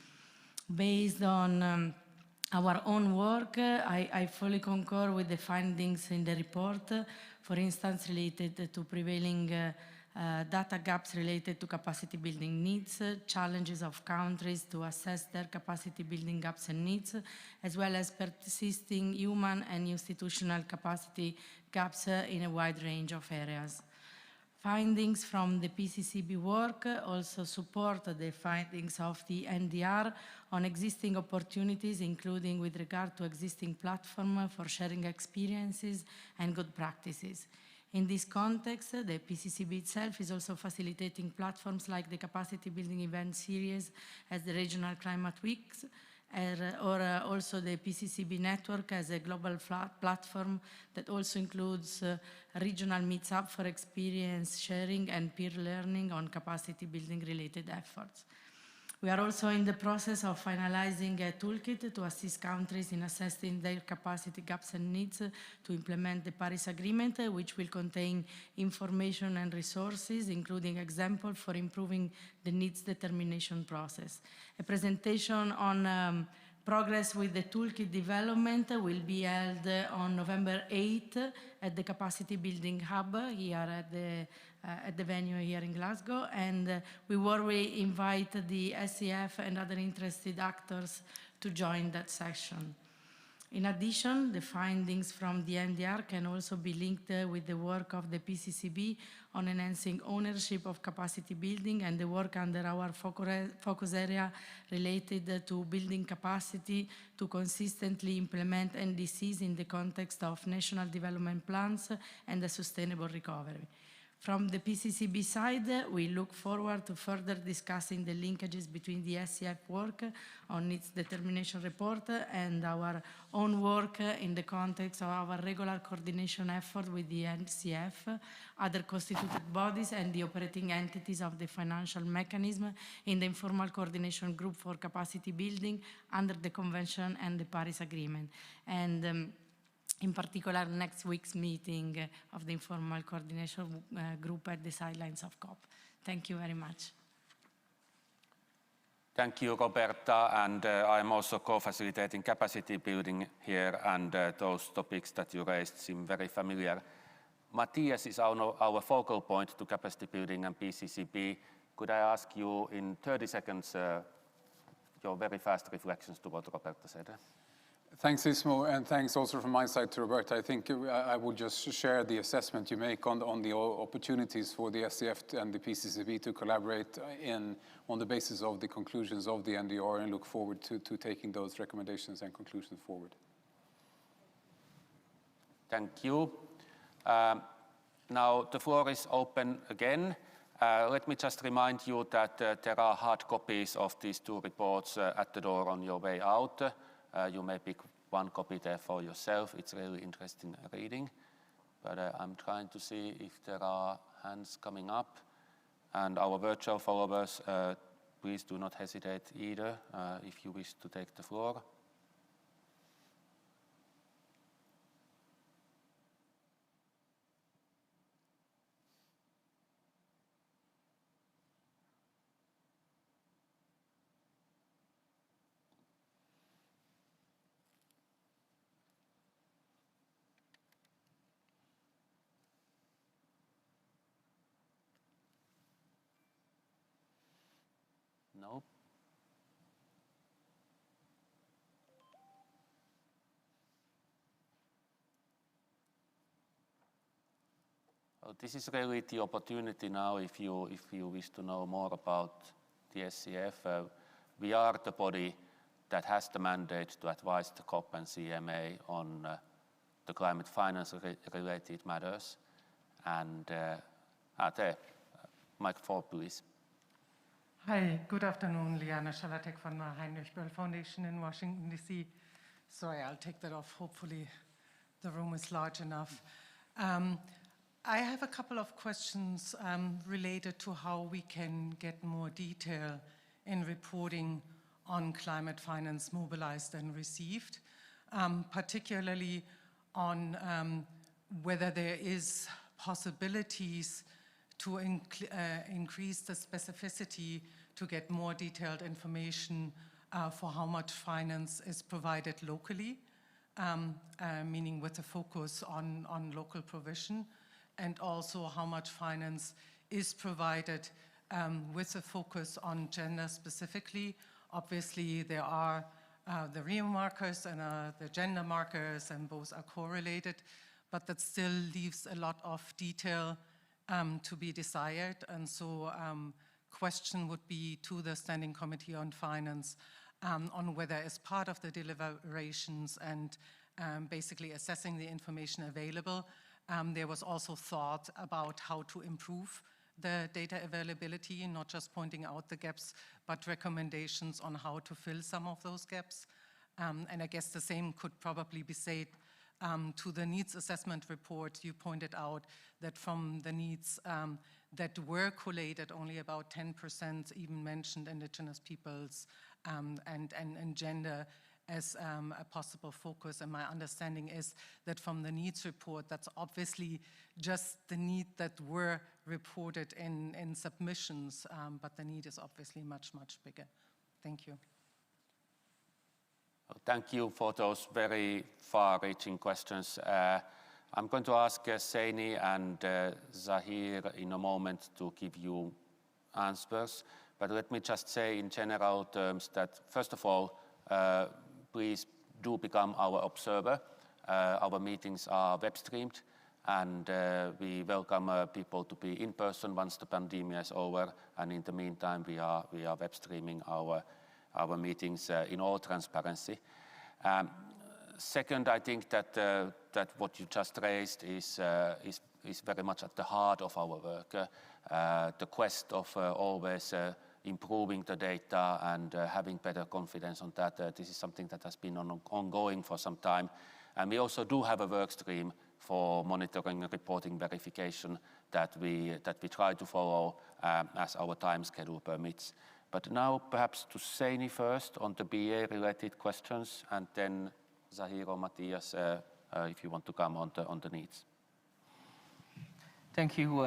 Based on our own work, I fully concur with the findings in the report, for instance, related to prevailing data gaps related to capacity building needs, challenges of countries to assess their capacity building gaps and needs, as well as persisting human and institutional capacity gaps in a wide range of areas. Findings from the PCCB work also support the findings of the NDR on existing opportunities, including with regard to existing platforms for sharing experiences and good practices. In this context, the PCCB itself is also facilitating platforms like the capacity building event series as the regional climate weeks, or also the PCCB network as a global platform that also includes regional meetup for experience sharing and peer learning on capacity building related efforts. We are also in the process of finalizing a toolkit to assist countries in assessing their capacity gaps and needs to implement the Paris Agreement, which will contain information and resources, including examples for improving the needs determination process. A presentation on progress with the toolkit development will be held on November 8th at the Capacity Building Hub here at the venue here in Glasgow, and we warmly invite the SCF and other interested actors to join that session. In addition, the findings from the NDR can also be linked with the work of the PCCB on enhancing ownership of capacity building and the work under our focus area related to building capacity to consistently implement NDCs in the context of national development plans and a sustainable recovery. From the PCCB side, we look forward to further discussing the linkages between the SCF work on its determination report and our own work in the context of our regular coordination effort with the SCF, other constituted bodies and the operating entities of the financial mechanism in the informal coordination group for capacity building under the Convention and the Paris Agreement. And in particular, next week's meeting of the informal coordination group at the sidelines of COP. Thank you very much. Thank you, Roberta, and I'm also co-facilitating capacity building here, and those topics that you raised seem very familiar. Matthias is our focal point to capacity building and PCCB. Could I ask you in 30 seconds your very fast reflections to what Roberta said? Thanks, Ismo, and thanks also from my side to Roberta. I think I will just share the assessment you make on the opportunities for the SCF and the PCCB to collaborate on the basis of the conclusions of the NDR, and look forward to taking those recommendations and conclusions forward. Thank you. Now the floor is open again. Let me just remind you that there are hard copies of these two reports at the door on your way out. You may pick one copy there for yourself. It's really interesting reading. But I'm trying to see if there are hands coming up. And our virtual followers, please do not hesitate either if you wish to take the floor. No. Well, this is really the opportunity now if you wish to know more about the SCF. We are the body that has the mandate to advise the COP and CMA on the climate finance related matters. And there, Mike 4, please. Hi, good afternoon. Liana Schalatek from the Heinrich Böll Foundation in Washington, D.C. Sorry, I'll take that off. Hopefully the room is large enough. I have a couple of questions related to how we can get more detail in reporting on climate finance mobilized and received, particularly on whether there is possibilities to increase the specificity to get more detailed information for how much finance is provided locally, meaning with a focus on local provision, and also how much finance is provided with a focus on gender specifically. Obviously, there are the real markers and the gender markers, and both are correlated, but that still leaves a lot of detail to be desired. And so question would be to the Standing Committee on Finance on whether as part of the deliberations and basically assessing the information available, there was also thought about how to improve the data availability, not just pointing out the gaps, but recommendations on how to fill some of those gaps. And I guess the same could probably be said to the needs assessment report. You pointed out that from the needs that were collated, only about 10% even mentioned indigenous peoples and gender as a possible focus. And my understanding is that from the needs report, that's obviously just the need that were reported in submissions, but the need is obviously much, much bigger. Thank you. Thank you for those very far-reaching questions. I'm going to ask Seini and Zahir in a moment to give you answers, but let me just say in general terms that, first of all, please do become our observer. Our meetings are web streamed, and we welcome people to be in person once the pandemic is over. And in the meantime, we are web streaming our meetings in all transparency. Second, I think that what you just raised is very much at the heart of our work. The quest of always improving the data and having better confidence on that. This is something that has been ongoing for some time. And we also do have a work stream for monitoring, reporting, verification that we try to follow as our time schedule permits. But now perhaps to Seini first on the BA-related questions, and then Zahir or Matthias, if you want to come on the needs. Thank you,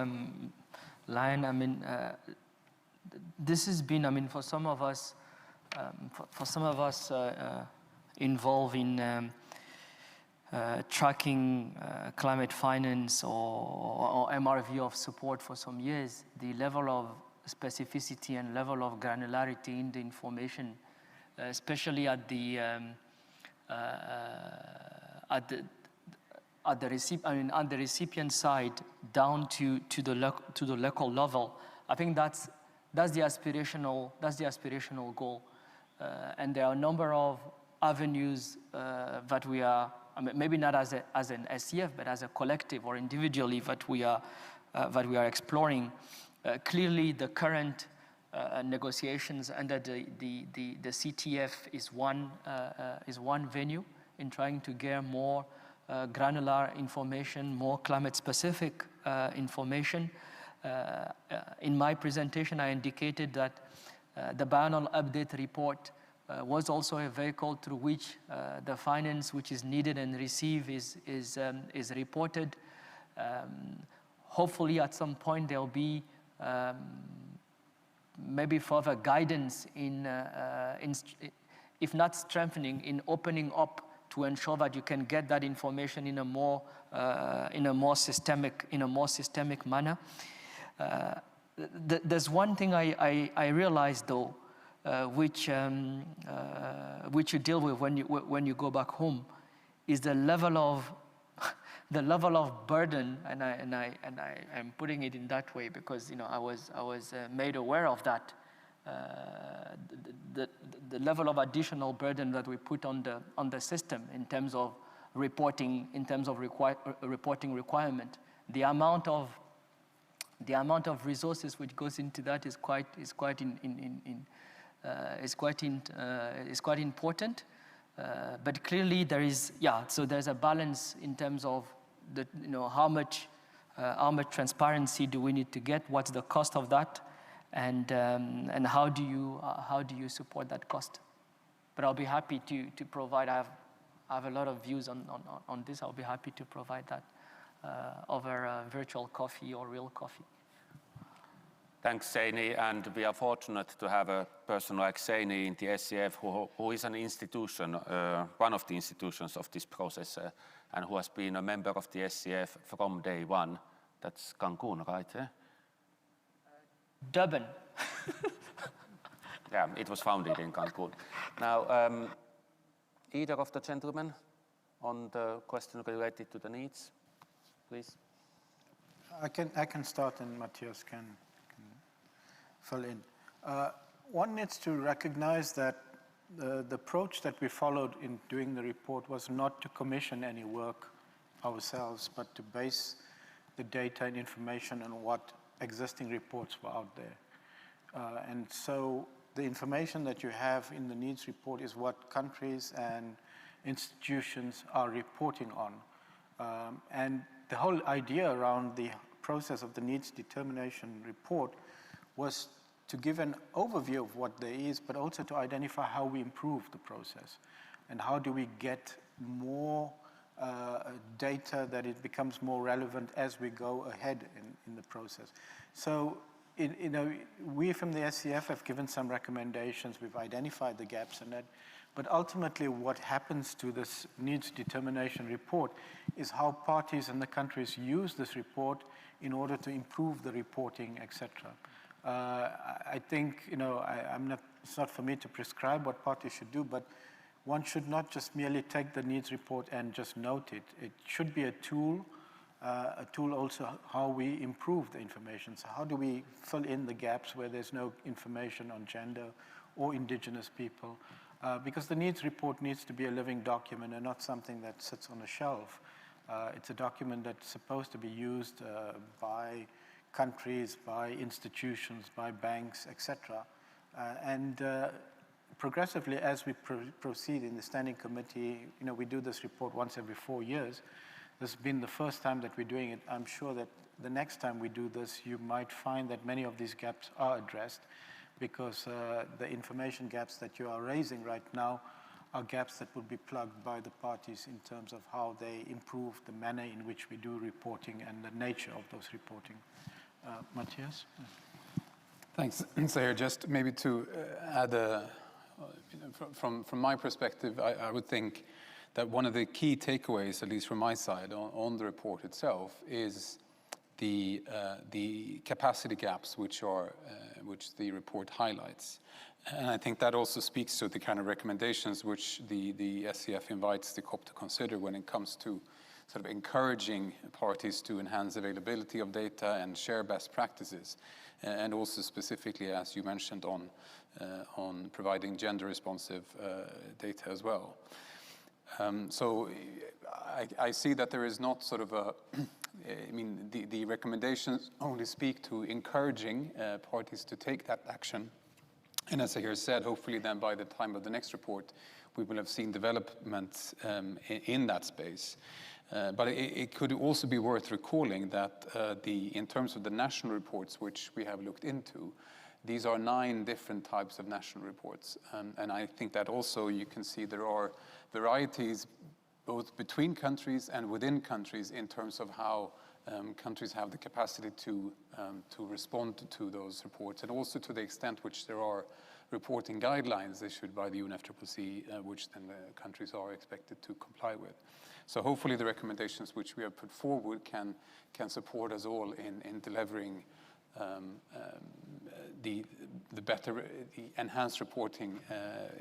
Lion. I mean, this has been, for some of us, involved in tracking climate finance or MRV of support for some years. The level of specificity and level of granularity in the information, especially at the recipient side down to the local level. I think that's the aspirational goal, and there are a number of avenues that we are, maybe not as an SCF, but as a collective or individually that we are exploring. Clearly, the current negotiations under the CTF is one venue in trying to get more granular information, more climate-specific information. In my presentation, I indicated that the biennial update report was also a vehicle through which the finance which is needed and received is reported. Hopefully, at some point, there will be maybe further guidance in if not strengthening, in opening up to ensure that you can get that information in a more systemic manner. There's one thing I realized though, which you deal with when you go back home, is the level of burden, and I'm putting it in that way because I was made aware of that. The level of additional burden that we put on the system in terms of reporting, in terms of reporting requirement, the amount of resources which goes into that is quite important. But clearly there is, so there's a balance in terms of the, how much transparency do we need to get? What's the cost of that? And how do you support that cost? But I'll be happy to provide. I have a lot of views on this. I'll be happy to provide that over virtual coffee or real coffee. Thanks, Seini, and we are fortunate to have a person like Seini in the SCF who is an institution, one of the institutions of this process, and who has been a member of the SCF from day one. That's Cancun, right? Durban. Yeah, it was founded in Cancun. Now, either of the gentlemen on the question related to the needs, please. I can start and Matthias can fill in. One needs to recognize that the approach that we followed in doing the report was not to commission any work ourselves, but to base the data and information on what existing reports were out there. And so the information that you have in the needs report is what countries and institutions are reporting on. And the whole idea around the process of the needs determination report was to give an overview of what there is, but also to identify how we improve the process and how do we get more data that it becomes more relevant as we go ahead in the process. So, we from the SCF have given some recommendations, we've identified the gaps in that, but ultimately what happens to this needs determination report is how parties and the countries use this report in order to improve the reporting, etc. I think, it's not for me to prescribe what parties should do, but one should not just merely take the needs report and just note it. It should be a tool also how we improve the information. So how do we fill in the gaps where there's no information on gender or indigenous people? Because the needs report needs to be a living document and not something that sits on a shelf. It's a document that's supposed to be used by countries, by institutions, by banks, etc. And progressively, as we proceed in the standing committee, we do this report once every 4 years. This has been the first time that we're doing it. I'm sure that the next time we do this, you might find that many of these gaps are addressed because the information gaps that you are raising right now are gaps that will be plugged by the parties in terms of how they improve the manner in which we do reporting and the nature of those reporting. Matthias? Thanks, Sayer. Just maybe to add from my perspective, I would think that one of the key takeaways, at least from my side, on the report itself, is the capacity gaps which the report highlights. And I think that also speaks to the kind of recommendations which the SCF invites the COP to consider when it comes to sort of encouraging parties to enhance availability of data and share best practices, and also specifically, as you mentioned, on providing gender-responsive data as well. So I see that there is not sort of a, the recommendations only speak to encouraging parties to take that action. And as I here said, hopefully then by the time of the next report, we will have seen developments in that space. But it could also be worth recalling that in terms of the national reports which we have looked into, these are 9 different types of national reports. And I think that also you can see there are varieties both between countries and within countries in terms of how countries have the capacity to respond to those reports, and also to the extent which there are reporting guidelines issued by the UNFCCC, which then the countries are expected to comply with. So hopefully the recommendations which we have put forward can support us all in delivering the enhanced reporting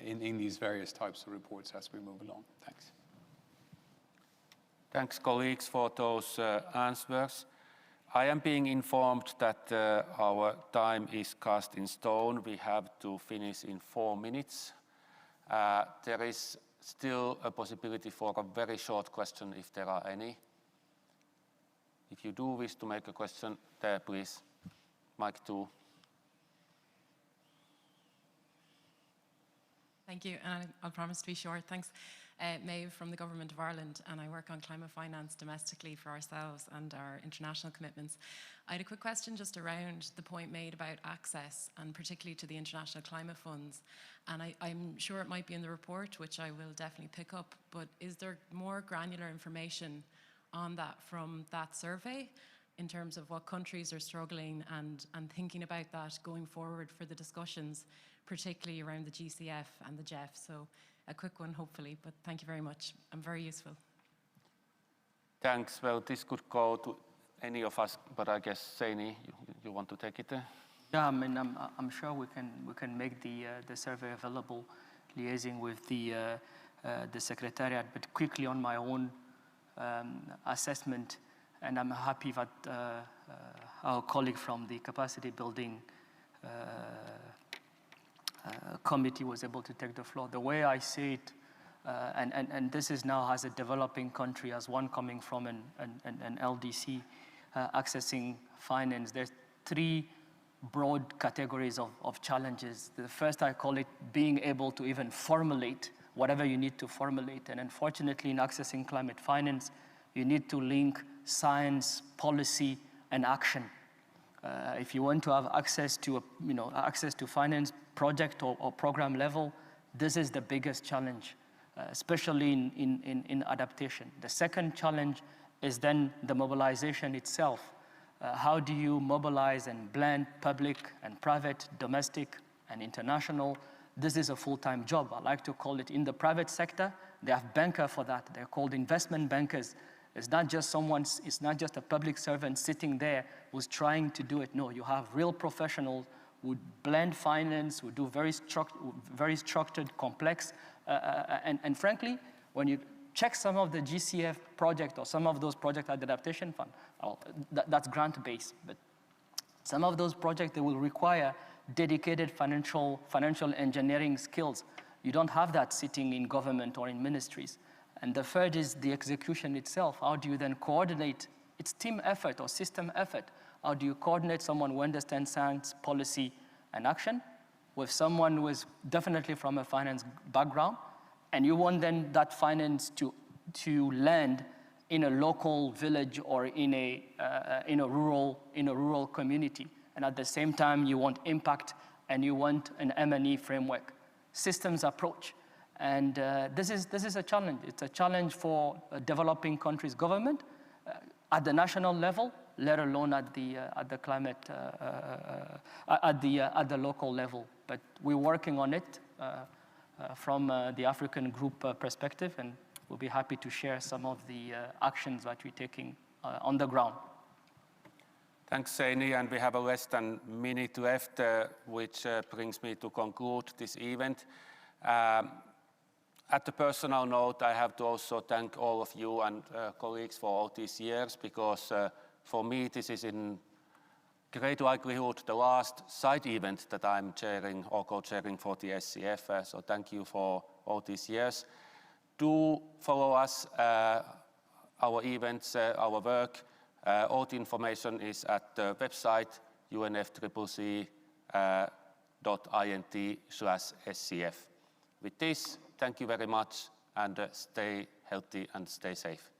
in these various types of reports as we move along. Thanks. Thanks, colleagues, for those answers. I am being informed that our time is cast in stone. We have to finish in 4 minutes. There is still a possibility for a very short question if there are any. If you do wish to make a question, there, please. Mic 2. Thank you, and I'll promise to be short. Thanks. Maeve from the Government of Ireland, and I work on climate finance domestically for ourselves and our international commitments. I had a quick question just around the point made about access, and particularly to the international climate funds. And I'm sure it might be in the report, which I will definitely pick up, but is there more granular information on that from that survey in terms of what countries are struggling and thinking about that going forward for the discussions, particularly around the GCF and the GEF? So a quick one, hopefully, but thank you very much. I'm very useful. Thanks. Well, this could go to any of us, but I guess, Seini, you want to take it? Yeah, I mean, I'm sure we can make the survey available, liaising with the Secretariat, but quickly on my own assessment, and I'm happy that our colleague from the capacity building committee was able to take the floor. The way I see it, and this is now as a developing country, as one coming from an LDC, accessing finance, there's three broad categories of challenges. The first, I call it being able to even formulate whatever you need to formulate. And unfortunately, in accessing climate finance, you need to link science, policy, and action. If you want to have access to finance project or program level, this is the biggest challenge, especially in adaptation. The second challenge is then the mobilization itself. How do you mobilize and blend public and private, domestic and international? This is a full-time job. I like to call it, in the private sector, they have bankers for that. They're called investment bankers. It's not just a public servant sitting there who's trying to do it. No, you have real professionals who blend finance, who do very structured, complex, and frankly, when you check some of the GCF project or some of those project adaptation fund, that's grant-based, but some of those projects, they will require dedicated financial engineering skills. You don't have that sitting in government or in ministries. And the third is the execution itself. How do you then coordinate? It's team effort or system effort. How do you coordinate someone who understands science, policy, and action with someone who is definitely from a finance background, and you want then that finance to land in a local village or in a rural community, and at the same time you want impact and you want an M&E framework, systems approach. And this is a challenge. It's a challenge for developing countries' government at the national level, let alone at the local level. But we're working on it from the African group perspective, and we'll be happy to share some of the actions that we're taking on the ground. Thanks, Seini, and we have a less than minute left, which brings me to conclude this event. At the personal note, I have to also thank all of you and colleagues for all these years, because for me this is in great likelihood the last side event that I'm chairing or co-chairing for the SCF, so thank you for all these years. Do follow us, our events, our work. All the information is at the website unfccc.int/SCF. With this, thank you very much, and stay healthy and stay safe.